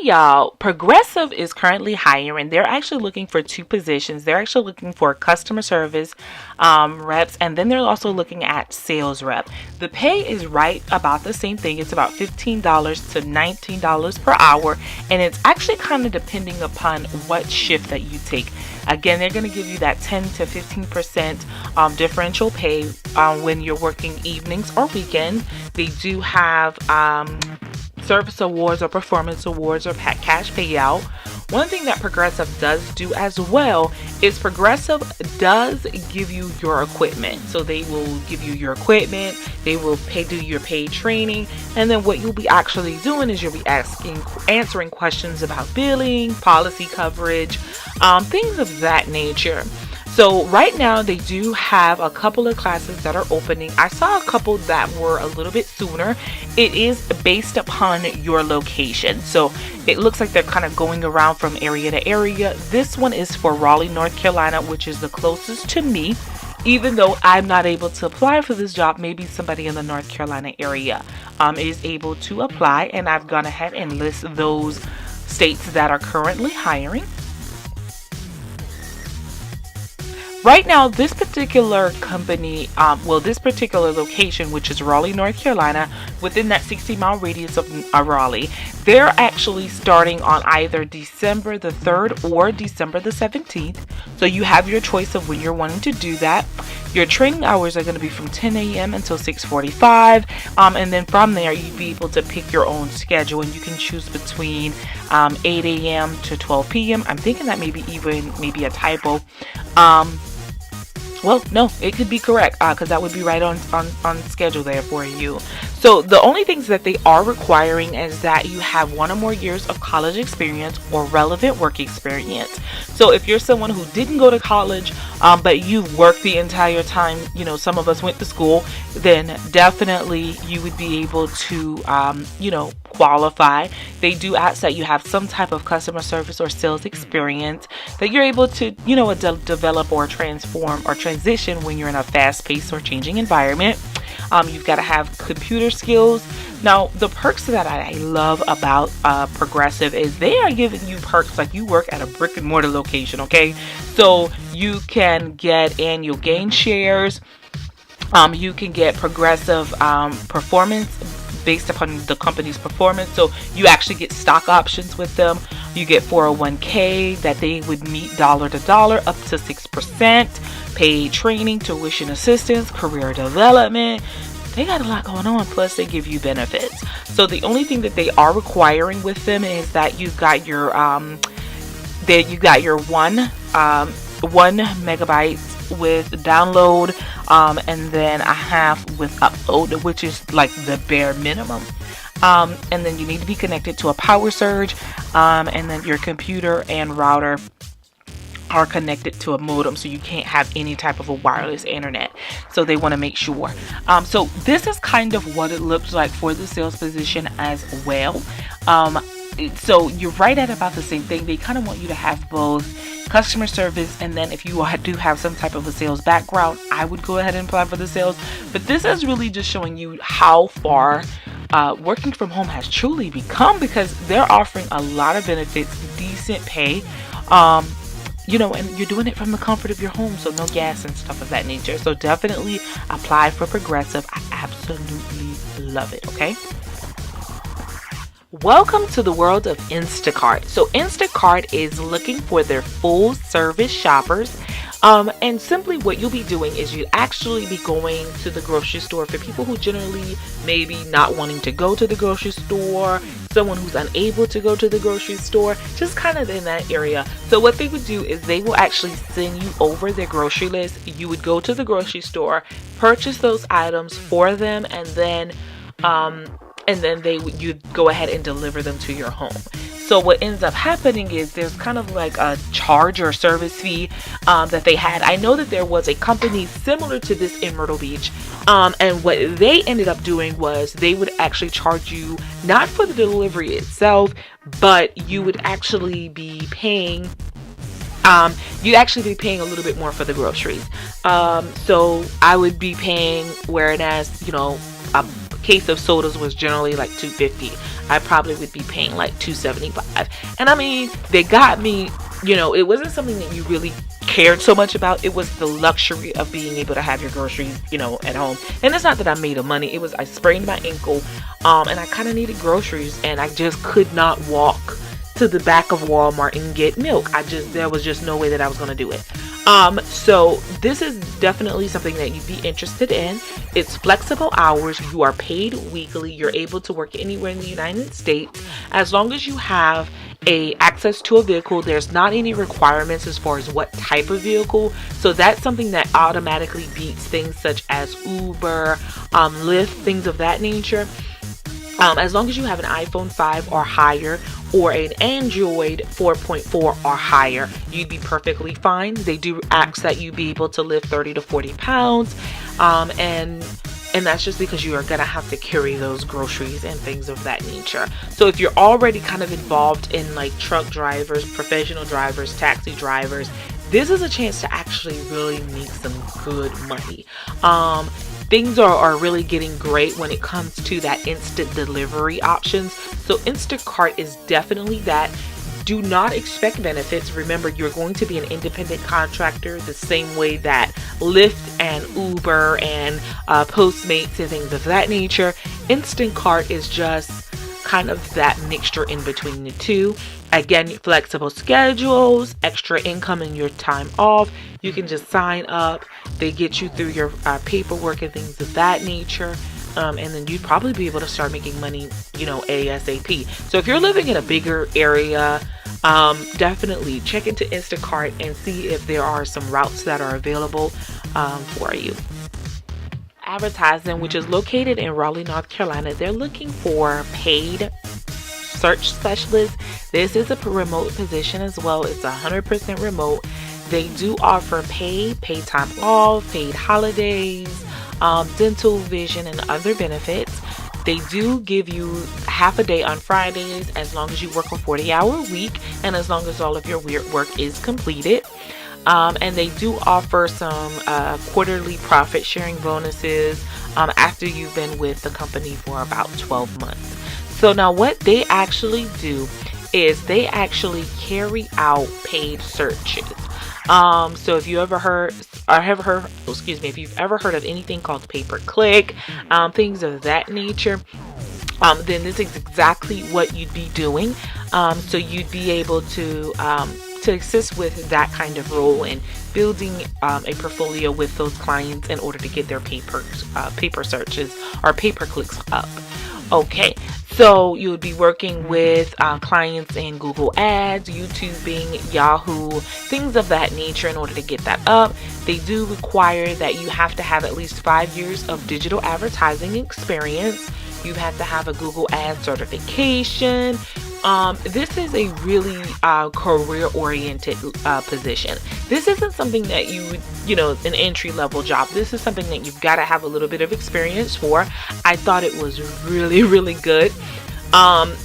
y'all, Progressive is currently hiring. They're actually looking for two positions. They're actually looking for customer service reps, and then they're also looking at sales rep. The pay is right about the same thing. It's about $15 to $19 per hour, and it's actually kind of depending upon what shift that you take. Again, they're going to give you that 10 to 15% differential pay when you're working evenings or weekends. They do have service awards or performance awards or cash payout. One thing that Progressive does do as well is Progressive does give you your equipment. So they will give you your equipment, they will do your paid training, and then what you'll be actually doing is you'll be answering questions about billing, policy coverage, things of that nature. So right now they do have a couple of classes that are opening. I saw a couple that were a little bit sooner. It is based upon your location. So it looks like they're kind of going around from area to area. This one is for Raleigh, North Carolina, which is the closest to me. Even though I'm not able to apply for this job, maybe somebody in the North Carolina area is able to apply. And I've gone ahead and list those states that are currently hiring. Right now, this particular company, this particular location, which is Raleigh, North Carolina, within that 60-mile radius of Raleigh, they're actually starting on either December the 3rd or December the 17th. So you have your choice of when you're wanting to do that. Your training hours are going to be from 10 a.m. until 6:45, and then from there, you'd be able to pick your own schedule, and you can choose between 8 a.m. to 12 p.m. I'm thinking that maybe a typo. Well, no, it could be correct because that would be right on schedule there for you. So the only things that they are requiring is that you have 1 or more years of college experience or relevant work experience. So if you're someone who didn't go to college, but you've worked the entire time, some of us went to school, then definitely you would be able to, qualify. They do ask that you have some type of customer service or sales experience that you're able to, develop or transform or transition when you're in a fast-paced or changing environment. You've got to have computer skills. Now, the perks that I love about Progressive is they are giving you perks like you work at a brick and mortar location, okay? So you can get annual gain shares. You can get Progressive performance based upon the company's performance. So you actually get stock options with them. You get 401k that they would meet dollar to dollar up to 6%, paid training, tuition assistance, career development. They got a lot going on, plus they give you benefits. So the only thing that they are requiring with them is that you've got your one megabytes with download, and then a half with upload, which is like the bare minimum. And then you need to be connected to a power surge, and then your computer and router are connected to a modem, so you can't have any type of a wireless internet. So they want to make sure. So this is kind of what it looks like for the sales position as well. So you're right at about the same thing. They kind of want you to have both customer service, and then if you do have some type of a sales background, I would go ahead and apply for the sales. But this is really just showing you how far working from home has truly become, because they're offering a lot of benefits, decent pay, and you're doing it from the comfort of your home, so no gas and stuff of that nature. So definitely apply for Progressive. I absolutely love it, okay? Welcome to the world of Instacart. So Instacart is looking for their full service shoppers. And simply what you'll be doing is you'll actually be going to the grocery store for people who generally maybe not wanting to go to the grocery store, someone who's unable to go to the grocery store, just kind of in that area. So what they would do is they will actually send you over their grocery list. You would go to the grocery store, purchase those items for them, and then you'd go ahead and deliver them to your home. So what ends up happening is there's kind of like a charge or service fee that they had. I know that there was a company similar to this in Myrtle Beach, and what they ended up doing was they would actually charge you not for the delivery itself, but you would actually be paying a little bit more for the groceries. So I would be paying, whereas case of sodas was generally like $2.50, I probably would be paying like $2.75. And I mean, they got me, it wasn't something that you really cared so much about. It was the luxury of being able to have your groceries, at home. And it's not that I made a money. It was, I sprained my ankle, and I kind of needed groceries, and I just could not walk to the back of Walmart and get milk. There was just no way that I was going to do it. So this is definitely something that you'd be interested in. It's flexible hours. You are paid weekly. You're able to work anywhere in the United States as long as you have access to a vehicle. There's not any requirements as far as what type of vehicle. So that's something that automatically beats things such as Uber, Lyft, things of that nature. As long as you have an iPhone 5 or higher, or an Android 4.4 or higher, you'd be perfectly fine. They do ask that you be able to lift 30 to 40 pounds. And that's just because you are going to have to carry those groceries and things of that nature. So if you're already kind of involved in like truck drivers, professional drivers, taxi drivers, this is a chance to actually really make some good money. Things are really getting great when it comes to that instant delivery options. So Instacart is definitely that. Do not expect benefits. Remember, you're going to be an independent contractor the same way that Lyft and Uber and Postmates and things of that nature. Instacart is just kind of that mixture in between the two. Again, flexible schedules, extra income in your time off. You can just sign up. They get you through your paperwork and things of that nature. And then you'd probably be able to start making money, ASAP. So if you're living in a bigger area, definitely check into Instacart and see if there are some routes that are available for you. Advertising, which is located in Raleigh, North Carolina, they're looking for paid search specialists. This is a remote position as well. It's 100% remote. They do offer paid time off, paid holidays, dental, vision, and other benefits. They do give you half a day on Fridays as long as you work a 40-hour week and as long as all of your work is completed. And they do offer some quarterly profit sharing bonuses after you've been with the company for about 12 months. So now what they actually do is they actually carry out paid searches. So if you ever heard, if you've ever heard of anything called pay-per-click, things of that nature, then this is exactly what you'd be doing. So you'd be able to assist with that kind of role and building a portfolio with those clients in order to get their paper searches or pay-per-clicks up. Okay, so you would be working with clients in Google Ads, YouTube, Bing, Yahoo, things of that nature in order to get that up. They do require that you have to have at least 5 years of digital advertising experience. You have to have a Google Ads certification. This is a really career-oriented position. This isn't something that you would, an entry-level job. This is something that you've got to have a little bit of experience for. I thought it was really, really good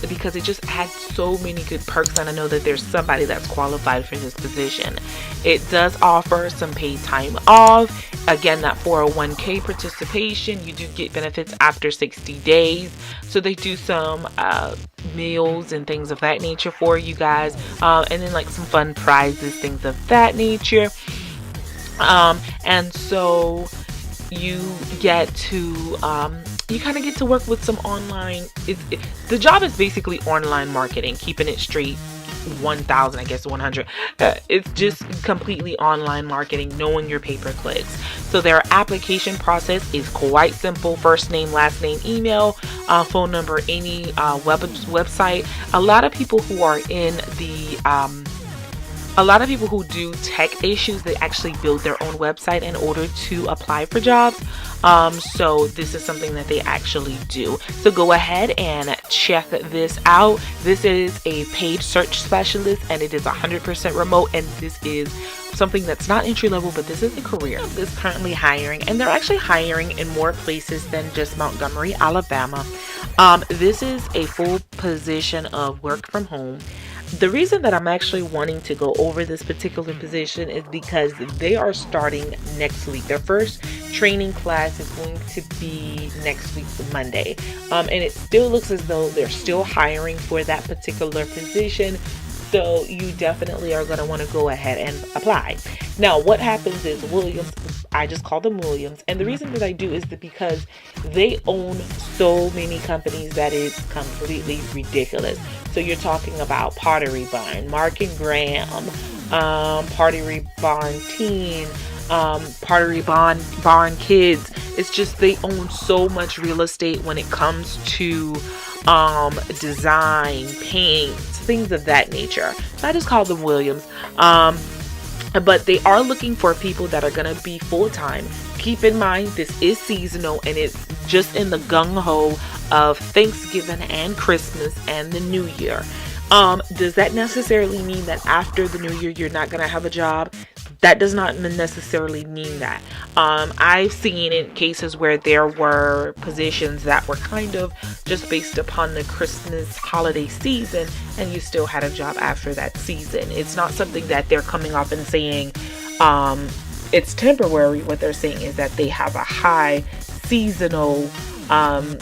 because it just had so many good perks, and I know that there's somebody that's qualified for this position. It does offer some paid time off. Again, that 401k participation, you do get benefits after 60 days. So they do some meals and things of that nature for you guys. And then like some fun prizes, things of that nature. And so you get to you kind of get to work with some online. The job is basically online marketing, keeping it straight. 100. It's just completely online marketing, knowing your pay-per-clicks. So their application process is quite simple. First name, last name, email, phone number, any website. A lot of people who are in the a lot of people who do tech issues, they actually build their own website in order to apply for jobs. So this is something that they actually do. So go ahead and check this out. This is a paid search specialist and it is 100% remote, and this is something that's not entry level, but this is a career. This is currently hiring, and they're actually hiring in more places than just Montgomery, Alabama. This is a full position of work from home. The reason that I'm actually wanting to go over this particular position is because they are starting next week. Their first training class is going to be next week, Monday. And it still looks as though they're still hiring for that particular position. So you definitely are going to want to go ahead and apply. Now, what happens is Williams, I just call them Williams. And the reason that I do is because they own so many companies that is completely ridiculous. So you're talking about Pottery Barn, Mark and Graham, Pottery Barn Teen, Pottery Barn Kids. It's just they own so much real estate when it comes to design, paint, things of that nature. So I just call them Williams. But they are looking for people that are going to be full-time. Keep in mind, this is seasonal and it's just in the gung-ho of Thanksgiving and Christmas and the New Year. Does that necessarily mean that after the New Year you're not going to have a job? That does not necessarily mean that. I've seen in cases where there were positions that were kind of just based upon the Christmas holiday season and you still had a job after that season. It's not something that they're coming off and saying it's temporary. What they're saying is that they have a high seasonal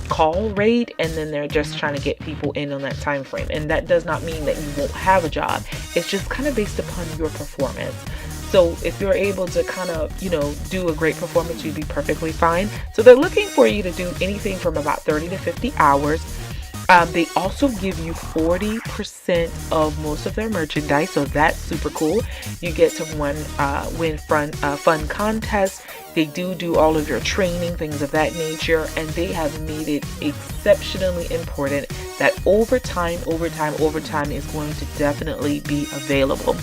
call rate, and then they're just trying to get people in on that time frame. And that does not mean that you won't have a job. It's just kind of based upon your performance. So if you're able to kind of, do a great performance, you'd be perfectly fine. So they're looking for you to do anything from about 30 to 50 hours. They also give you 40% of most of their merchandise, so that's super cool. You get to win fun contests. They do all of your training, things of that nature, and they have made it exceptionally important that overtime is going to definitely be available.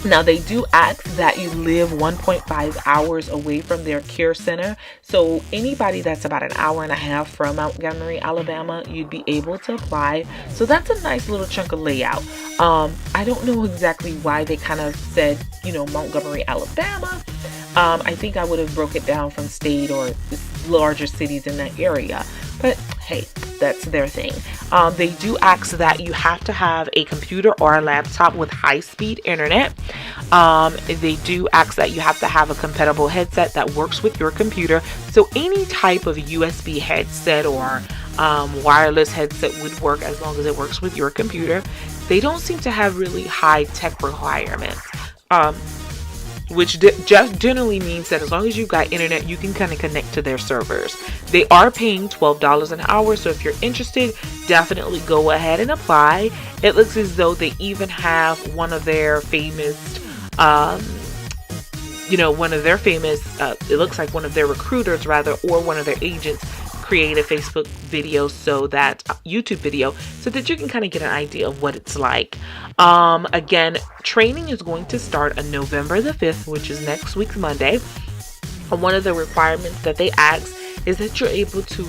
Now, they do ask that you live 1.5 hours away from their care center. So anybody that's about an hour and a half from Montgomery, Alabama, you'd be able to apply. So that's a nice little chunk of layout. I don't know exactly why they kind of said, Montgomery, Alabama. I think I would have broke it down from state or larger cities in that area. But hey, that's their thing. They do ask that you have to have a computer or a laptop with high-speed internet. They do ask that you have to have a compatible headset that works with your computer. So any type of USB headset or wireless headset would work as long as it works with your computer. They don't seem to have really high tech requirements. Which just generally means that as long as you've got internet, you can kind of connect to their servers. They are paying $12 an hour, so if you're interested, definitely go ahead and apply. It looks as though they even have one of their famous, it looks like one of their recruiters rather, or one of their agents create a Facebook video, YouTube video, so that you can kind of get an idea of what it's like. Again, training is going to start on November the 5th, which is next week's Monday. One of the requirements that they ask is that you're able to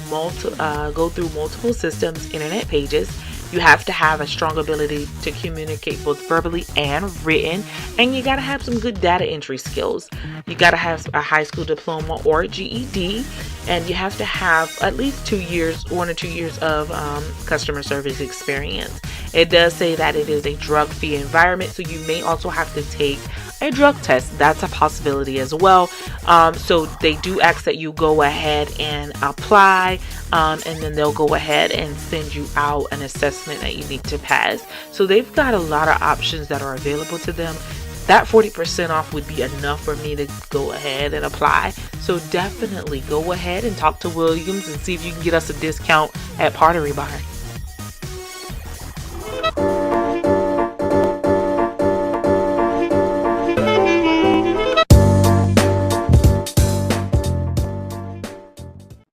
go through multiple systems, internet pages. You have to have a strong ability to communicate both verbally and written, and you got to have some good data entry skills. You got to have a high school diploma or GED, and you have to have at least 1 or 2 years of customer service experience. It does say that it is a drug-free environment, so you may also have to take a drug test. That's a possibility as well. So they do ask that you go ahead and apply, and then they'll go ahead and send you out an assessment that you need to pass. So they've got a lot of options that are available to them. That 40% off would be enough for me to go ahead and apply. So definitely go ahead and talk to Williams and see if you can get us a discount at Pottery Barn.